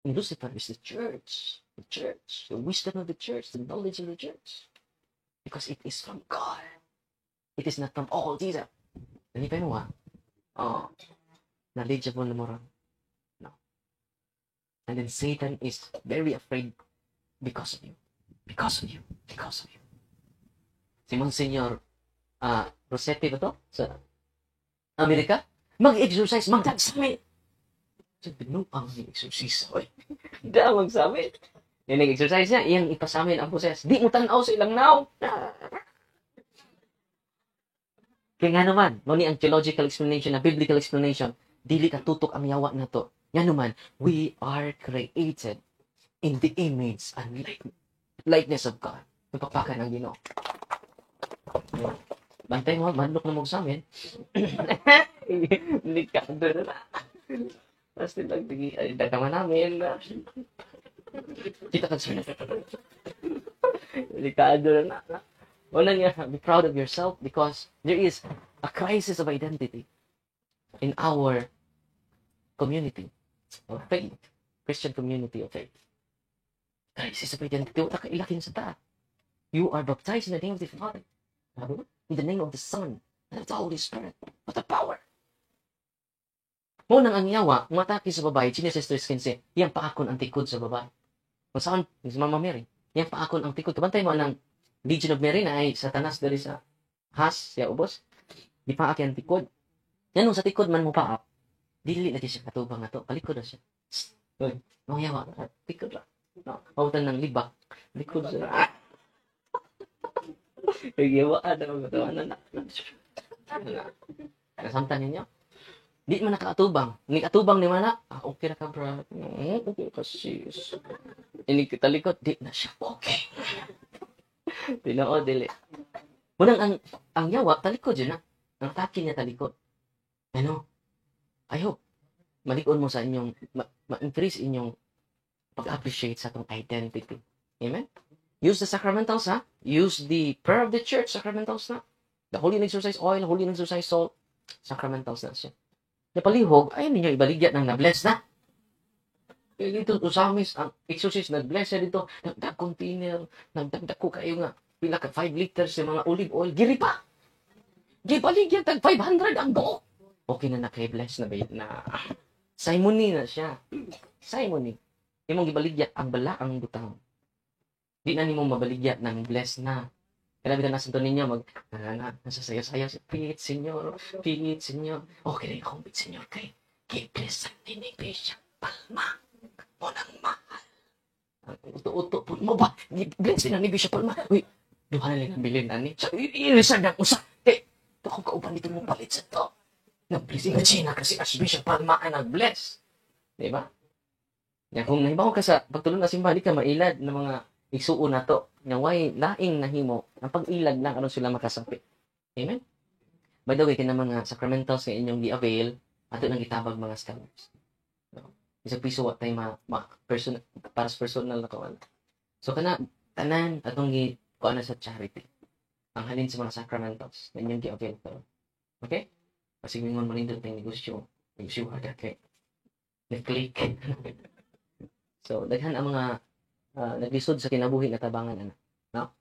And Lucifer is the church. The church. The wisdom of the church. The knowledge of the church. Because it is from God. It is not from all these. Hindi pa mo knowledgeable na mo ron. No. And then Satan is very afraid because of you. Because of you. Because of you. Si Monsignor Rossetti ba to? Sa Amerika? Mag-exercise, magdagsamit. Sabi, no, ang exercise. Hindi magsamit. Yung nag-exercise niya, iyang ipasamin ang poses. Di mo tanaw sa ilang now. Kaya nga naman, ni ang theological explanation, na biblical explanation, dili ka tutok ang yawa na to. Nga naman, we are created in the image and likeness of God. Napapakan ang Ginoo. Bantay mo, manlok na mo sa amin. Hindi ka doon na. Tapos nilang dagdaman namin. Kita ka sa hindi ka doon na. Una nga, be proud of yourself because there is a crisis of identity in our community of faith, Christian community of faith. Crisis of identity. Wala ka ilakin sa ta. You are baptized in the name of the Father, in the name of the Son, and of the Holy Spirit. What a power! Munang ang yawa, mataki sa babae, Genesis 3:15, yang paakon ang tikod sa babae. Kung saan, si Mama Mary, yang paakon ang tikod. Kabantay mo ng Legion of Mary na ay Satanas dari sa has, siya ubos. Di paak ang tikod. Yan nung sa tikod man mo paak, dili lagi siya katubang na to. Palikod na siya. Uy, mga yawa, tikod lang. No, pautan ng libak. Likod siya. Yawa, na. Nasamtan ninyo? Di man nakaatubang. Ni atubang ni mana? Okay na ka, bro. Okay ka, sis. Ini kita likod, di na siya. Okay. Tinoo, dili. Munang ang yawa, talikod yun na. Ang atake niya talikod. Ano? I hope, malikod mo sa inyong, ma-increase inyong pag-appreciate sa itong identity. Amen? Use the sacramentals, ha? Use the prayer of the church, sacramentals na. The holy and exercise oil, holy and exercise salt, sacramentals na siya. Napalihog, ayun ninyo, ibaligyan ng na-bless na. Dito, usamis, ang exorcist, nag-bless siya dito, nagdag container, nagdagdag ko kayo nga, pila ka 5 liters yung mga olive oil, giri pa! Gibaligyan, tag 500 ang buo! Okay na naka-bless na ba na simony na siya. Simony. Imong gibaligyan, ang bala ang butang. Di na nimo mabaligyan ng bless na. Kaya bilang nasa doon ninyo, nasasaya-saya, pihit, senyor, pihit, senyor. Okay rin akong pihit, senyor, kay bless ang Bishop Palma. Munang mahal. Uto-uto po mo ba? Bless din ni Bishop Palma. Uy, duha na lang ang bilin na ni. So, i-reserve ang usa. Ito akong kauban dito mong palit sa to. Nag-blessing na China kasi as Bishop Palma ay nag-bless. Diba? Yan, kung nahibaw ka sa pagtulong na simbahan, di ka mailad ng mga isuon na to. Nga way laing nahimo, ang pag-ilag lang aron sila makasapit. Amen? By the way, kina mga sacramentals na inyong gi-avail, ato nang itabag mga scholars. Isang piso what tayo para sa personal na kawan. So, tanan, atong kuha na sa charity. Ang halin sa mga sacramentals na inyong gi-avail to. Okay? Kasi mingon mo rin doon tayong negosyo. Negosyo ka kay nag-click. So, daghan ang mga naglisod sa kinabuhi na tabangan, ano? No?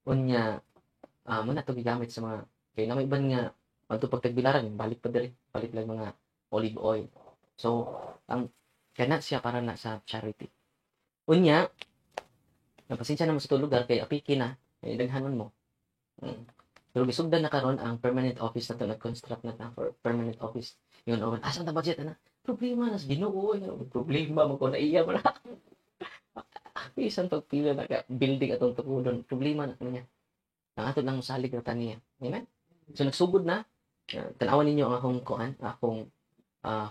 Unya, muna ito gigamit sa mga, kaya na may iban nga, ito pagtagbilaran, balik pa diri, balik lang mga olive oil. So, ang kana siya para na sa charity. Unya, napasensya naman sa ito lugar, kaya apiki na, daghanon mo. Pero gisugdan na karon ang permanent office na ito, nag-construct na ito for permanent office. Yun, asan na budget, ano? Problema na sa Ginoo, problema mo ko na iya mo na. Isang pagpila na ka building atong tukulon, problema na kanya. Ang ato lang salig na taniya. Amen? So nagsugod na, tanawan ninyo ang akong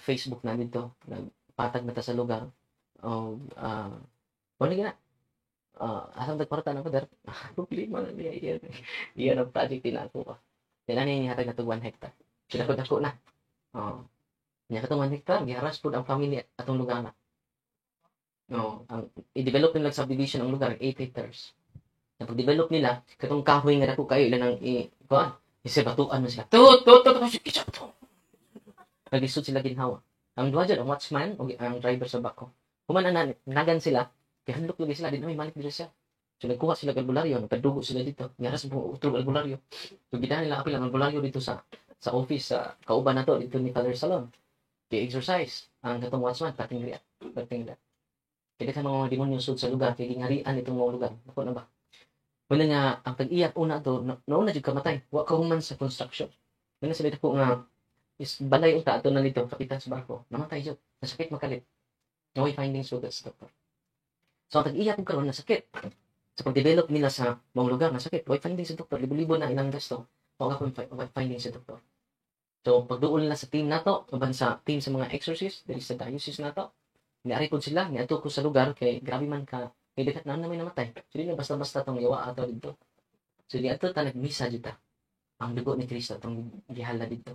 Facebook na dito, nagpatag na ta sa lugar. Wala gina. Asang nagparta na ko dar. Problema na niya iyan ang project din ako ka. Yan na niya hatag na 1 hectare. Sila ko dako na. Niya katong 1 hectare, giharas po ang family atong lugar na. Ang i-develop nila subdivision ang lugar 8 hectares. Na pag-develop nila, katong kahoy nga dako kayo ilan ang isibatuan mo sila. Nag-isod sila ginhawa. Ang duha dyan, ang watchman o ang driver sa bako. Human na nagan sila, kaya handok lagi sila, di na may malik dito siya. So nagkuha sila ng albularyo, nagkadugo sila dito. Ngaras mo utog albularyo. So gidahan nila apil ang albularyo dito sa office sa kauban na to dito ni Father Salon. Kaya exercise ang katong watchman pating riya. Kaya ka mga demonyo sud sa lugar kay gingarian itong mga lugar. Ako na ba? Wala nga ang tag-iyak una to, nauna jud kamatay. Wa ka human sa construction. Wala sila ko nga is balay unta ato na dito kapitan sa barko. Namatay jud. Nasakit makalit. No findings so that's doctor. So ang tag-iyak ko karon nasakit. Sa pag-develop nila sa mga lugar na sakit, white findings sa doktor, libo-libo na ilang gasto, o nga po white findings sa doktor. So, pagduol nila sa team nato, uban sa team sa mga exorcist, dahil sa diocese nato, niari po sila, niato ko sa lugar, kay grabe man ka, kay dekat na may namatay. So, di na basta-basta itong yawa ato dito. So, di ato ta nagmisa dito. Ang dugo ni Kristo, itong gihala dito.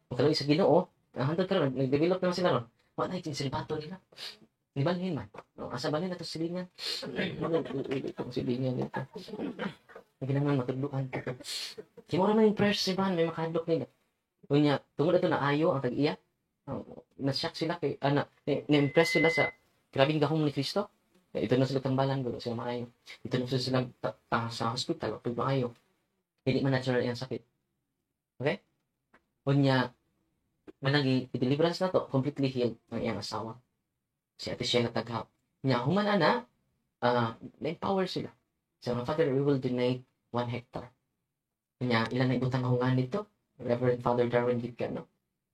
Kung kaloy sa Ginoo, ang hantod karon nag-develop naman sila ron. Wala na yung silibato nila. Di balhin man. Asa balhin na ito silingan. Itong silingan nito. Ginangan matudluan. Kaya mo naman yung prayers si Ban, may makadlok nila. Kunya, tungkol ito na ayo ang tag-iya. Na-shock sila kay, na-impress sila sa grabing gahong ni Kristo. Ito na sila tambalan, gulo sila maayo. Ito na sila sa hospital, pag maayo. Hindi man natural yung sakit. Okay? Kunya, managi, i-deliverance na to, completely healed ang iyang asawa. Si Ate Shea na taghaw. Nya, human na, na-empower sila. So, Father, we will donate 1 hectare. Nya, ilan na ibutang mahungan dito? Reverend Father Darwin Gitgano.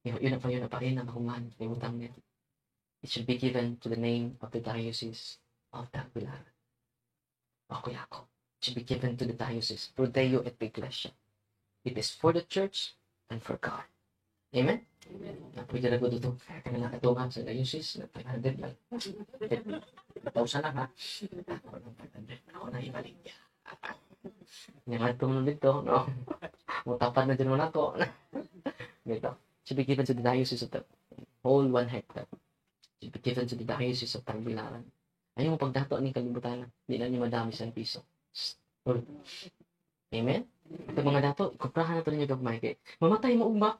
Yun na pa rin ang mahungan. Ibutang niya. It should be given to the name of the Diocese of Tagbilaran. Okay ako. It should be given to the Diocese. Pro Deo et Iglesia. It is for the Church and for God. Amen? Pwede na ko dito. Kaya lang katungan sa diocese na 500 lang. 1,000 lang ha. Ako na ibalik niya. Nga tunong dito, no? Mutapad na dyan mo na ako. Dito. Should be given to the diocese of the whole 1 hectare. Should be given to the diocese of Tagbilaran. Ayaw mo pagdato ni kalibutan. Hindi na niyo madami sa piso. Amen? Ito mga dato, kuprahan na ito ninyo gagmay kay mamatay mo ba?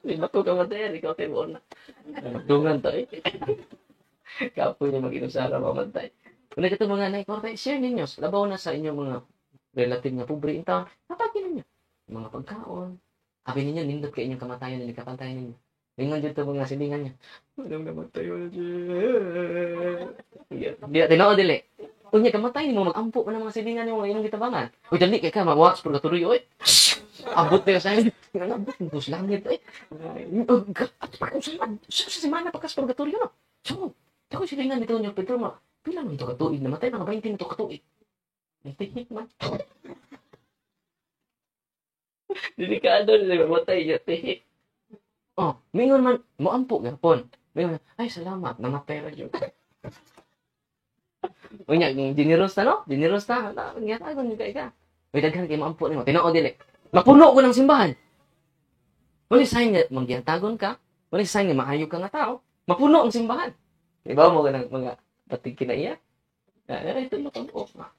Hindi ba ito kamatay? Ikaw tayo mo na. Magdungan to eh. Kapoy na mag-inusara mamatay. Kung ito mga naikwarta, share ninyo. Labaw na sa inyong mga relative na pobre in town. Napagin ninyo. Mga pagkaon. Sabi ninyo, nindot kayo inyong kamatayan na nikapantayan ninyo. Lingon dito mga silingan niya. Anong namatay yun dyan? Di tinao dili. Kung niya kamatay mo, mag-ampo pa ng mga silingan yung inyong gitabangan. Uy, dali kay ka, mag-watch purgatorio, oy. Abot na yung sa'yo. Abot ng dos langit, oy. Sa semana pagkas purgatorio, no? So, ako silingan nito niyo, Pedro, pila nung ito katuig, namatay mga 20 nito katuig. Nagtihik man. Delikado na mamatay niya, tihik. Oh, mingon man, moampo gapon. Mingon, ay salamat, namatay ra jud. Unya, generous na no? Generous na. Nga tagon ni ka. Uy, daghan kay moampo nimo. Tinoo dili. Mapuno ko ng simbahan. Wala sign nga magyantagon ka. Wala sign nga maayo ka nga tao. Mapuno ang simbahan. Di ba mo ganang mga patig kinaiya? Ito mo tong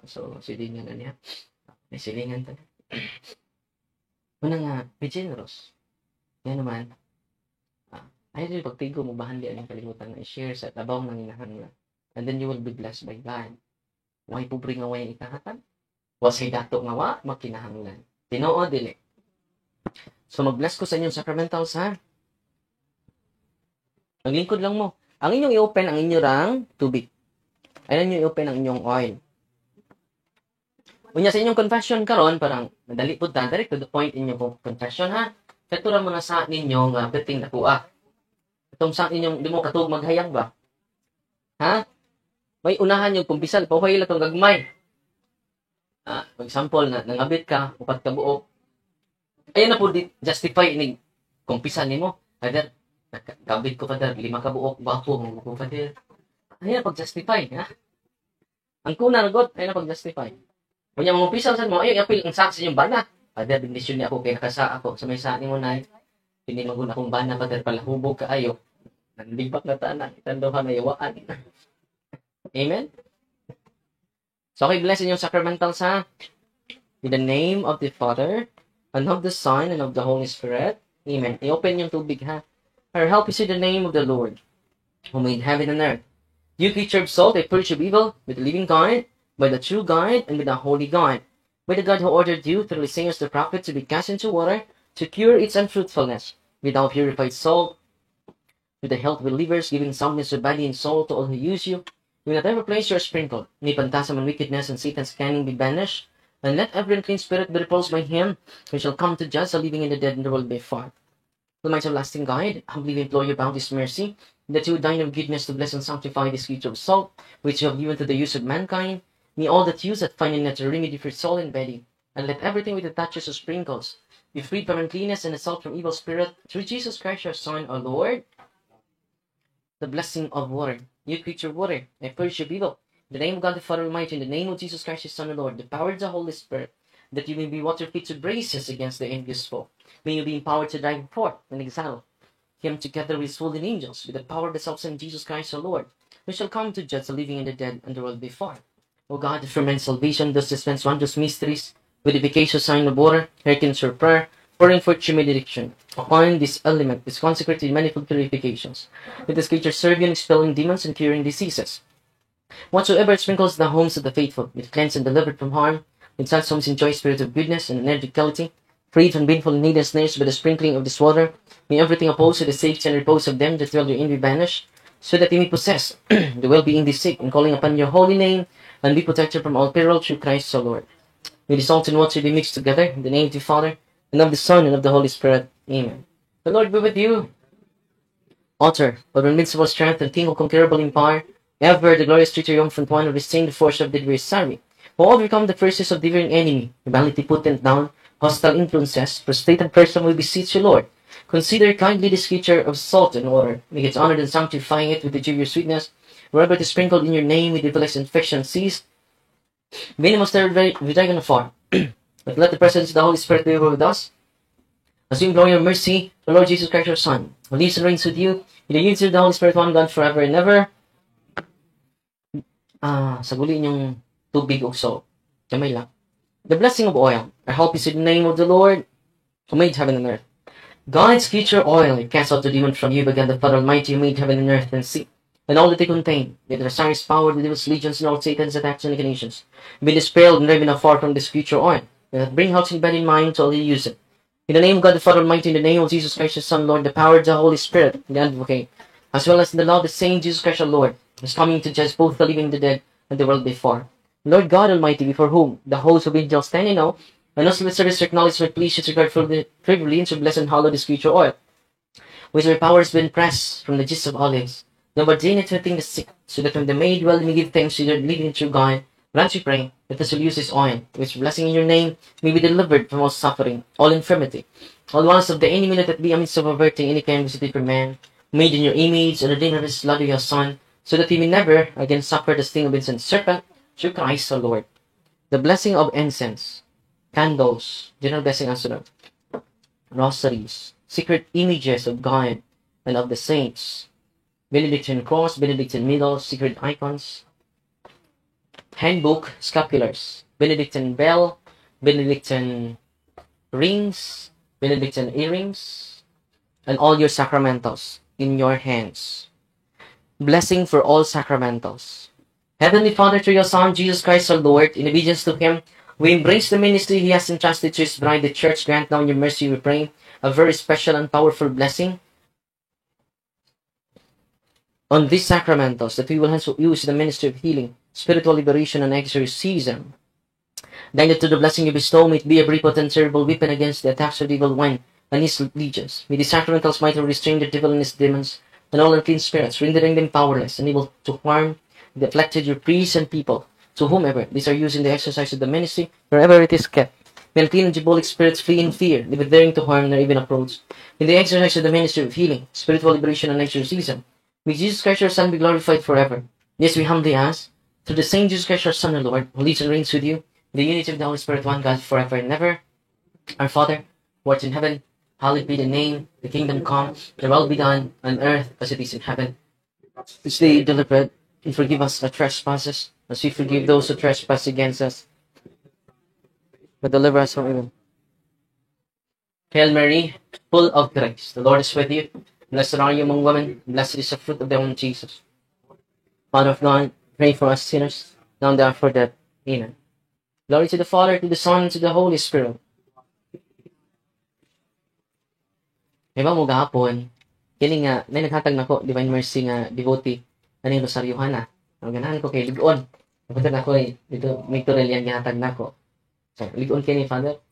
so silingan na niya. May silingan ta. Una nga, be generous. Yan naman. Ayaw din pagtigo mo bahandi ang kalimutan na i-share sa tabaw ng inahanglan. And then you will be blessed by God. Way pobre nga way ikahatan. Wasay dato nga wa makinahanglan. Tinoo dili. So mag-bless ko sa inyong sacramentals ha. Maglingkod lang mo. Ang inyong i-open ang inyong tubig. Ayun yung i-open ang inyong oil. Unya sa inyong confession karon parang madali pud ta direct to the point inyong confession ha. Katura mo na sa ninyo nga beting nakuha. Itong sa inyong di mo katug maghayang ba? Ha? May unahan yung kumpisal, pahuhay lang itong gagmay. For example, nangabit ka, upat ka buok. Ayun na po, justify ni kumpisal ni mo. Father, kabit ko, Father, 5 ka buok, bapo, mga po, Father. Ayun na pag-justify, ha? Ang kuna na God, ayun na pag-justify. Kung yung mga kumpisal sa mo, ayun, apil ang saksi yung bana. Father, bendisyon niya ako, kaya nakasa ako. Sa may saan mo na, hindi magun akong bana, Father, palahubog ka ayo. Nandibak na tanan, itandohan na iwaan. Amen? So, okay, bless in yung sacramentals, ha? In the name of the Father, and of the Son, and of the Holy Spirit. Amen. I-open yung tubig, ha? Our help is in the name of the Lord. who made heaven and earth. You creature of salt, I purge of evil with the living God, by the true God, and with the holy God, by the God who ordered you through the sayings of the prophet to be cast into water, to cure its unfruitfulness, with thou purified salt, with the health of believers, giving soundness of body and soul to all who use you. In whatever place you are sprinkled, any phantasm and wickedness and Satan's cunning be banished, and let every unclean spirit be repulsed by him, who shall come to judge the living and the dead in the world by fire. Almighty everlasting God, humbly we implore your boundless mercy, that you would deign of goodness to bless and sanctify this creature of salt, which you have given to the use of mankind. May all that use it find in it a remedy for soul and body, and let everything which it touches or sprinkles be freed from uncleanness and assault from evil spirit, through Jesus Christ your Son, our Lord. The blessing of water. You creature of water, I purge your evil. In the name of God the Father Almighty, in the name of Jesus Christ his Son, our Lord, the power of the Holy Spirit, that you may be water fit to braces against the envious foe. May you be empowered to drive forth and exile him together with his holy angels, with the power of the self-same Jesus Christ our Lord, who shall come to judge the living and the dead, and the world before. O God, the firmament salvation, thus dispense wondrous mysteries, with the efficacious sign of water, hearkens your prayer, pouring forth your benediction upon this element, is consecrated in manifold purifications. Let this creature serve you in expelling demons and curing diseases. Whatsoever it sprinkles the homes of the faithful, with cleansed and delivered from harm, in such homes enjoy spirit of goodness and energicality, freed from baneful and needless snares by the sprinkling of this water. May everything opposed to the safety and repose of them that dwell therein be banished, so that they may possess the well-being they seek, in calling upon your holy name, and be protected from all peril through Christ our Lord. May the salt and water be mixed together, in the name of the Father, and of the Son, and of the Holy Spirit. Amen. The Lord be with you. Author of invincible strength and King of conquerable empire, ever the glorious triumphant one who restrained the force of the adversary, who overcome the forces of the divine enemy, humanity potent down, hostile influences, frustrated person will beseech you, Lord. Consider kindly this creature of salt and water. Make it honored and sanctifying it with the dew of your sweetness. Wherever it is sprinkled in your name, with devil's infection cease. Minimus there with dragon afar. But let the presence of the Holy Spirit be over with us, as we implore your mercy, the Lord Jesus Christ, your Son, who lives and reigns with you, in the unity of the Holy Spirit, one God, forever and ever. Saguli yung tubig o salt. Kamay lang. The blessing of oil. Our help is in the name of the Lord, who made heaven and earth. God's future oil, it casts out the demon from you, by God the Father Almighty, who made heaven and earth and sea, and all that they contain, with the Osiris power, the devil's legions, and all Satan's attacks and inclinations, be dispelled and driven afar from this future oil, and bring health and body and mind to all who use it. In the name of God the Father Almighty, in the name of Jesus Christ, His Son, Lord, the power of the Holy Spirit, the Advocate, as well as in the love of the same Jesus Christ, our Lord, is coming to judge both the living and the dead, and the world before. Lord God Almighty, before whom the hosts of angels stand in awe, and also with service to acknowledge my please should regard for the privilege to bless and hallow this creature oil, which my power has been pressed from the gist of olives. Now ordain it to the sick, so that when the maid well may give thanks to your living true God, grant we pray that this will use this oil, which blessing in your name may be delivered from all suffering, all infirmity, all wants of the enemy, let it be a means of averting any kind of visited for man, made in your image, and ordained of his blood of your Son, so that he may never again suffer the sting of the serpent, through Christ our Lord. The blessing of incense, candles, general blessing as sunod, rosaries, secret images of God and of the saints, Benedictine cross, Benedictine needles, secret icons, handbook, scapulars, Benedictine bell, Benedictine rings, Benedictine earrings, and all your sacramentals in your hands. Blessing for all sacramentals. Heavenly Father, through your Son, Jesus Christ our Lord, in obedience to him, we embrace the ministry he has entrusted to his bride, the church. Grant now in your mercy, we pray, a very special and powerful blessing on these sacramentals, that we will hence use the ministry of healing, spiritual liberation, and exorcism. Then that to the blessing you bestow, may it be a very potent terrible weapon against the attacks of the evil one and his legions. May the sacramentals might restrain the devil and his demons, and all unclean spirits, rendering them powerless and able to harm the afflicted, your priests and people, to whomever these are used in the exercise of the ministry, wherever it is kept. May unclean and diabolic spirits flee in fear, never daring to harm nor even approach. In the exercise of the ministry of healing, spiritual liberation, and exorcism, may Jesus Christ our Son be glorified forever. This we humbly ask, through the same Jesus Christ our Son, our Lord, who lives and reigns with you, in the unity of the Holy Spirit, one God, forever and ever. Our Father, who art in heaven, hallowed be thy name. The kingdom come, thy will be done, on earth as it is in heaven. This day daily bread, and forgive us our trespasses, as we forgive those who trespass against us. But deliver us from evil. Hail Mary, full of grace, the Lord is with you. Blessed are you among women. Blessed is the fruit of the womb, Jesus. Father of God, pray for us sinners, now and for death. Amen. Glory to the Father, to the Son, and to the Holy Spirit. May ba mo gahapon, kini nga, may naghatag nako Divine Mercy nga devotee, kaning Rosariohan na. Ang ganahan ko kay Ligon. Napunta na ko dito, may turel yan gihatag nako. So, Ligon kini, Father.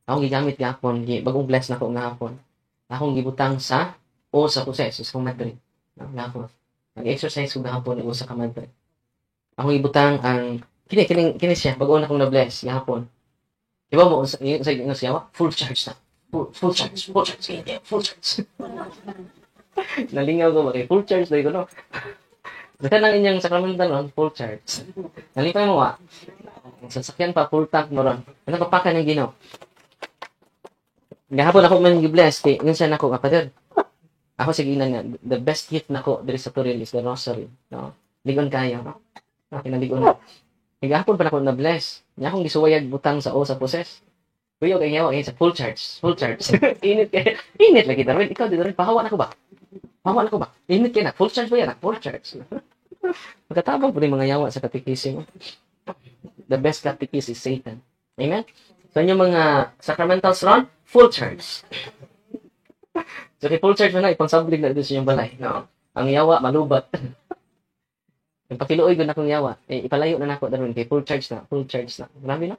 Akong gigamit gahapon, bagong bless nako nga hapon. Akong gibutang sa sa process, sa madre. Gahapon. Nag-exercise ko gahapon o sa kamadre. Akong gibutang ang, kini siya, bago na akong na-bless gahapon. Diba mo, sa siya, full charge na. Full charge. Nalingaw ko ba kay full charge dahil ko, no? Basta nang inyang sacramental ron, full charge. Nalipay mo, sasakyan pa, full tank mo ron. Ano papakan ng Ginoo? Gahapon ako man gi-bless, kay yun siya nako, kapatid. Ako sige nga, the best gift nako diri sa Toril is the rosary. No? Ligon kayo, no? Kinaligon na. Gahapon pa nako na-bless. Nya akong gisuwayag butang sa sa process. Kuya, kay ngawa, sa full charge. Init lagi, Darwin. Ikaw, Darwin, pahawa na ko ba? Init kayo na, full charge ba yan? Full charge. Magkatabang po rin mga yawa sa katikism. The best katikis is Satan. Amen? So, yung mga sacramentals ron, full charge. So, kay full charge mo na, ipangsablig na ito sa inyong balay. No? Ang yawa, malubat. Yung pakiluoy ko na kong yawa, ipalayo na nako, Darwin, kay full charge na. Grabe na.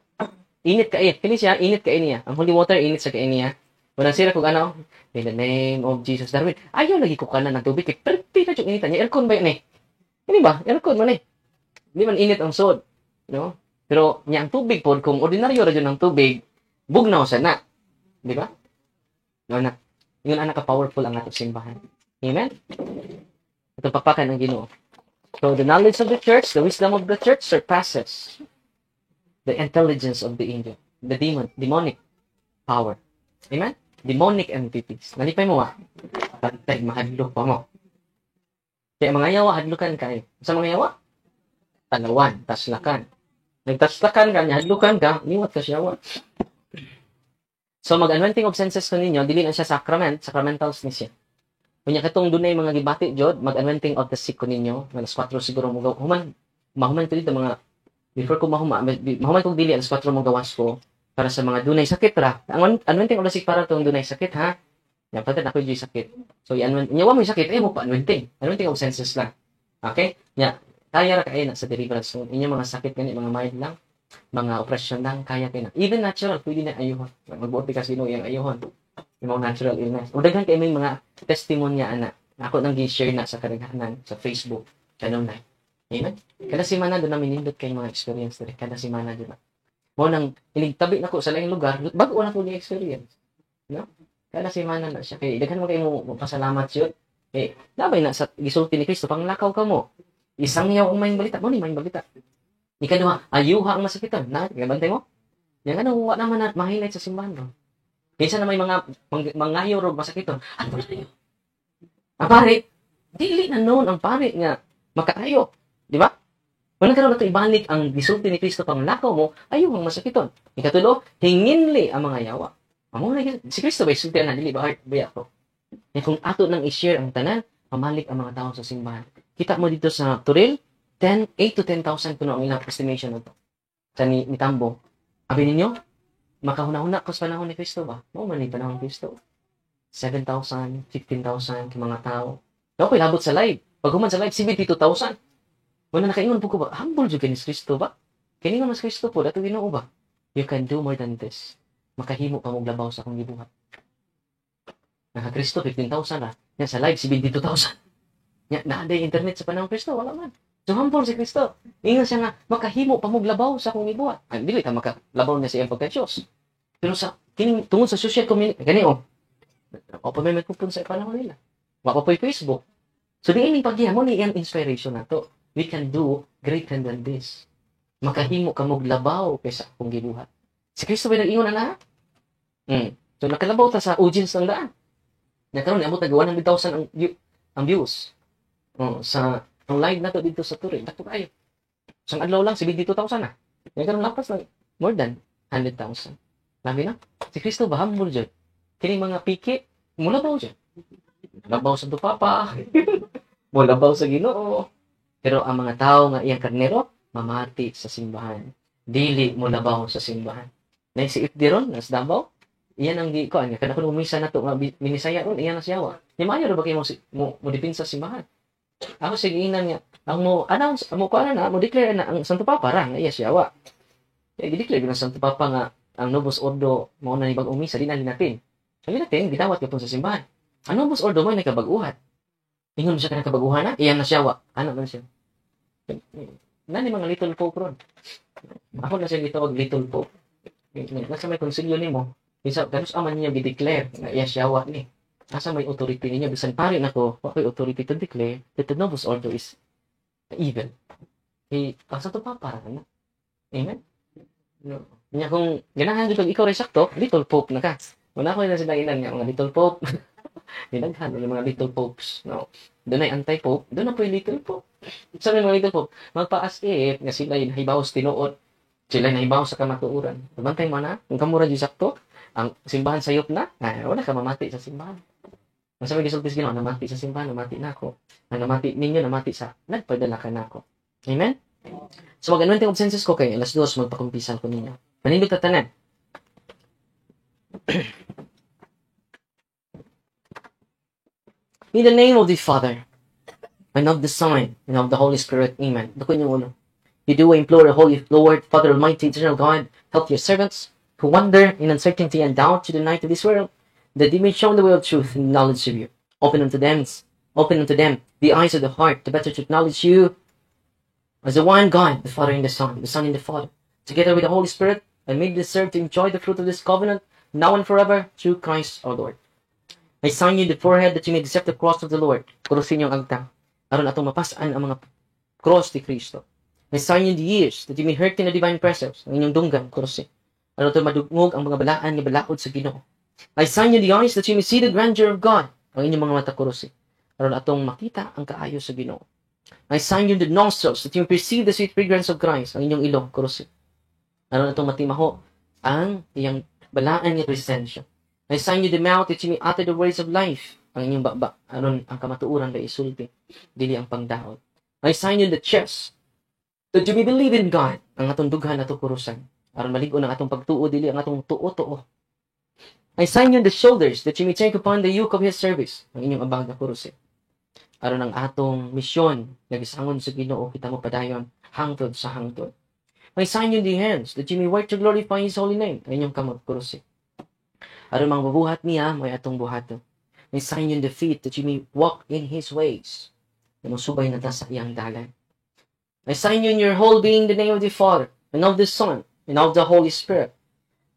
Init ka kini siya, init ka niya. Ang holy water, init sa niya. Walang sila kung ano, in the name of Jesus. Darwin, ayaw lagi ko kanan ng tubig. Kaya perti na yung initan niya. Aircon ba yun eh? Hindi ba? Aircon man eh. Hindi man init ang sod. No? Pero niya ang tubig po, kung ordinaryo radyo ng tubig, bugnaw sa na. Di ba? No, na. Yun anak ka-powerful ang atong simbahan. Amen? Itong papakan ng Ginoo. So, the knowledge of the church, the wisdom of the church surpasses the intelligence of the angel, the demonic power. Amen? Demonic entities. Nalipay mo Pantay, mahadlo pa mo. Kaya mga yawa, hadlukan kayo. Sa mga yawa? Talawan, taslakan. Nagtaslakan ka, hadlukan ka, niwat ka siya. So, mag-anointing of senses ko ninyo, dili na siya sacramentals ni siya. Kunya katong dunay mga gibati, Jod, mag-anointing of the sick ko ninyo, alas 4 siguro mo mahuman ko dito mga before ko mahuman kong dili alas 4 mo gawas ko para sa mga dunay sakit ra. Ang anointing of the sick para tong dunay sakit ha. Yan patid ako yung sakit. So nyawa mo yung sakit mo pa anointing of senses lang. Okay? Nya kaya ra kay na sa deliverance. So, inyo mga sakit kani mga mild lang, mga operasyon lang kaya kay na. Even natural pwede na ayuhon. Magbuot ka sino yang ayuhon. Yung mga natural illness. O daghan kay may mga testimonya ana. Ako nang gi-share na sa kadaghanan sa Facebook channel na. Amen? Kada semana doon namin nindot kayong mga experience dito. Kada semana doon. Mo nang inigtabi na ko sa laing lugar, bago na ko ni experience. No? Kada semana na siya. Kaya daghan mo kayo mo pasalamat siya. Labay na sa gisulti ni Kristo, panglakaw ka mo. Isang yaw ang may balita. Mo ni may balita. Ikaduha, ayuha ang masakitan. Na, bantay mo? Yan ano, wala naman na ma-highlight sa simbahan. No? Minsan na may mga mangayo ro masakitan. Ano ba yun? Ang pare, dili na noon ang pare nga makaayo. Di ba? Kung nagkaroon na ito ibalik ang gisulti ni Kristo pang lakaw mo, ayaw ang masakiton. Ikatulo, hinginli ang mga yawa. Si Kristo ba isulti na dili ba ko? Kung ato nang i-share ang tanan, mamalik ang mga tao sa simbahan. Kita mo dito sa Turil, 8 to 10,000 kuno ang ilang estimation nito. Sa ni Tambo. Abi ninyo, makahuna-huna ko sa panahon ni Kristo ba? Mao man ni panahon ni Kristo. 7,000, 15,000 mga tao. Daw ko labot sa live. Pag human sa live, 72,000. Wala nakaingon po ko ba? Humble juga ni Kristo ba? Kaningon mas Kristo po, dato Ginoo ba? You can do more than this. Makahimo pa mong labaw sa akong gibuhat. Naka Kristo, 15,000 na. Yan sa live, 72,000. Yan, naaday internet sa panahon Kristo, wala man. So humble si Kristo. Ingon siya nga, makahimo pa mong labaw sa akong gibuhat. Ay, dili ka makalabaw niya sa iyang pagka-Diyos. Pero tungod sa social community, gani o pa may magpupun sa panahon nila. Wako po yung Facebook. So di ining paghiya mo ni iyang inspiration na to. We can do greater than this. Makahimo ka mong labaw kaysa akong gibuhat. Si Kristo ba nag-ingon na lahat? So nakalabaw ta sa audience ng daan. Nagkaroon, abot nag 100,000 ang views. Sa live na to dito sa Turin. Dato kayo. Isang adlaw lang, 72,000 na. Nagkaroon lapas lang. More than 100,000. Labi na. Si Kristo ba? Humble dyan. Kining mga piki, mula ba dyan? labaw sa Papa, mo labaw sa Ginoo. Pero ang mga tao nga iyang karnero, mamati sa simbahan. Dili mo labaw sa simbahan. Naisiip di ron, nas Davao, iyan ang di ko, kana kung umisa na to, minisaya ron, iyan ang siyawa. Ni mayo ba kayo mo dipin sa simbahan? Ako sige inan nga, ang mo announce, mo kuana na, mo declare na ang Santo Papa ra, nga iya siyawa. Kaya i-declare ng Santo Papa nga, ang Novus Ordo, mo na ni bag umisa, di na natin. Sabi natin, gidawat ka po sa simbahan. Ang Novus Ordo mo ay nagkabaguhan. Ingon mo siya ka nagkabaguhan na, iyan na siyawa. Ano man siya? Nani mga little pope ron. Ako na siya gitawag little pope. Nasa may konsilyo ni mo, isa, ganun aman niya i-declare na iya siyawa ni. Nasa may authority niya, bisan pare na ko, wako'y authority to declare that the Novus Ordo is evil. Eh, sa to pa, para na. Amen? No. Kanya kung ganahan dito, ikaw rin sakto, little pope na ka. Wala ko na sila inan nga, mga little pope. Dinaghan yung mga little popes. No? Doon ay anti-pope, doon na po yung little pope. Sabi mga little pope, magpa-as if, nga sila yung nahibaw sa tinuod, sila nahibaw sa kamatuuran. Bantay mo na, kung kamura di sakto, ang simbahan sayop na, wala ka mamati sa simbahan. Ang sabi gisultis Ginoo, namati sa simbahan, namati na ako. Ang namati ninyo, namati sa, nagpadala ka na ako. Amen? So, mag-anointing of senses ko kayo, alas 2, magpakumpisan ko ninyo. Manindot na tanan. In the name of the Father, and of the Son, and of the Holy Spirit. Amen. Dako niyo ulo. You do implore the Holy Lord, Father Almighty, Eternal God, help your servants who wander in uncertainty and doubt to the night of this world, that they may show the way of truth and knowledge of you. Open unto them the eyes of the heart, to better to acknowledge you as the one God, the Father and the Son and the Father, together with the Holy Spirit, and may they serve to enjoy the fruit of this covenant, now and forever, through Christ our Lord. I sign you the forehead that you may accept the cross of the Lord. Kurusin yung agtang. Aron atong mapasaan ang mga cross ni Kristo. I sign you the ears that you may hearken the divine presence. Ang inyong dunggan, kurusin. Aron atong madugmog ang mga balaan ni balaod sa Ginoo. I sign you the eyes that you may see the grandeur of God. Ang inyong mga mata, kurusin. Aron atong makita ang kaayo sa Ginoo. I sign you the nostrils that you may perceive the sweet fragrance of Christ. Ang inyong ilong, kurusin. Aron atong matimaho ang iyang balaan ni presensya. I sign you the mouth that you may utter the words of life. Ang inyong baba, aron ang kamatuuran kay isulti, dili ang pangdaot. I sign you the chest that you may believe in God. Ang atong dughan ato kurusan. Aron maligo ang atong pagtuo, dili ang atong tuo-tuo. I sign you the shoulders that you may take upon the yoke of His service. Ang inyong abag na kurusin. Aron ang atong misyon, nagisangon sa Ginoo, kita mo padayon, hangtod sa hangtod. I sign you the hands that you may work to glorify His holy name. Ang inyong kamot kurusin. Aron mang mabuhat niya, may atong buhato. I sign you in the feet that you may walk in His ways. Na masubay na ta sa iyang dalan. I sign you in your whole being the name of the Father, and of the Son, and of the Holy Spirit,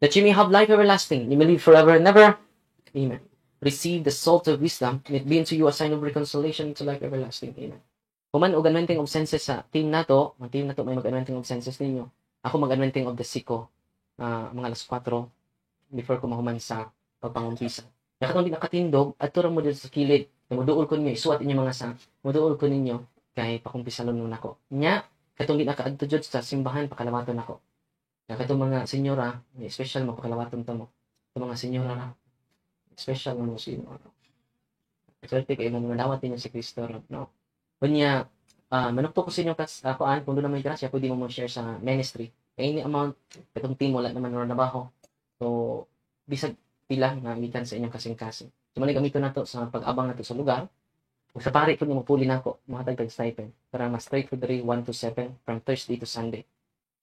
that you may have life everlasting, you may live forever and ever. Amen. Receive the salt of wisdom, and it be unto you a sign of reconciliation to life everlasting. Amen. Kuman og anointing of senses sa team nato, ang team nato may mag-anointing of senses ninyo. Ako mag-anointing of the siko, mga alas 4, before ko mahuman sa pagpangumpisa. Nakatong di nakatindog, at turang mo dito sa kilid, na muduol ko ninyo, isuwat inyo mga sa, muduol ko ninyo, kay pakumpisalon nun ako. Nya, katong di nakaadto jud sa simbahan, pakalawaton ako. Katong mga senyora, special mo, pakalawaton to mo. Katong mga senyora na, special mo sino. Swerte kayo mga dawat ninyo si Kristo, no? Kunya, manukto ko sa inyo kung doon na may grasya, pwede mo share sa ministry. Any amount, katong team, wala naman na nabaho. So, bisag pila na mitan sa inyong kasing-kasing. So, mali gamiton na to sa pag-abang na to sa lugar. Kung sa pari ko niyo, mapuli na ako, mga tag-stipend. Para ma-straight for the day 1 to 7, from Thursday to Sunday.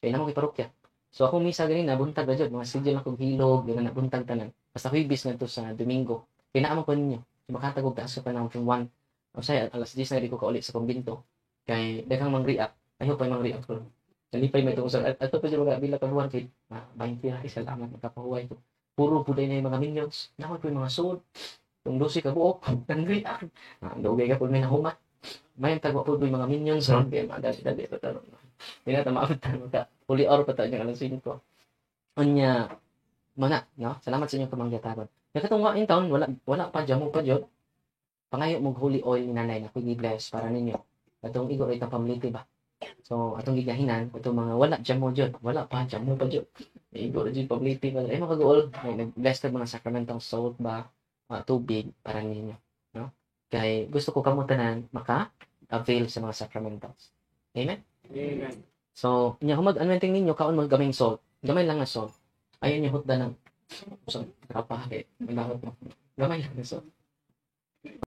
Kaya na mo parokya. So, ako misa ganun, nabuntag na dyan. Mga schedule na kong hilog, gano'n, nabuntag tanan. Basta huibis na to sa Domingo. Kaya naamang ko ninyo. So, makatagog taas ko pa na from 1. O saya, alas 10 na rin ko kaulit sa kumbinto. Kaya, daghang mang-react. Ayaw pa yung mang-react ko. Nalipay may itong at ito pa siya mga bila paluan kay 20 na salamat magkapahuway ko. Puro puday na yung mga minions. Nakot po yung mga sword. Yung 12 ka buok. Nangri ako. Dugay ka po may nahumat. May tagwa po yung mga minions. Kaya madali-dali pa tanong. Hindi na tamaabot tanong ka. Huli or pa tayo yung alas 5. Anya, mana, no? Salamat sa inyong kamanggatagon. Nakatungwa in town, wala pa dyan mo pa dyan. Pangayo mong holy oil ni nanay na bless para ninyo. Atong igo rin ang pamiliti ba? So, atong gigahinan, itong mga wala dyan mo dyan. Wala pa, dyan mo pa dyan. Igo rin yung pamiliti ba? Mga goal, may nag-bless na mga sacramentong salt ba, tubig para ninyo. No? Kay gusto ko kamo tanan maka-avail sa mga sacramentals. Amen? Amen. So, humag-anointing ninyo, kaon mo gamay salt. Gamay lang na salt. Ayaw niyo hutda ng so, kapahit. Gamay lang na salt.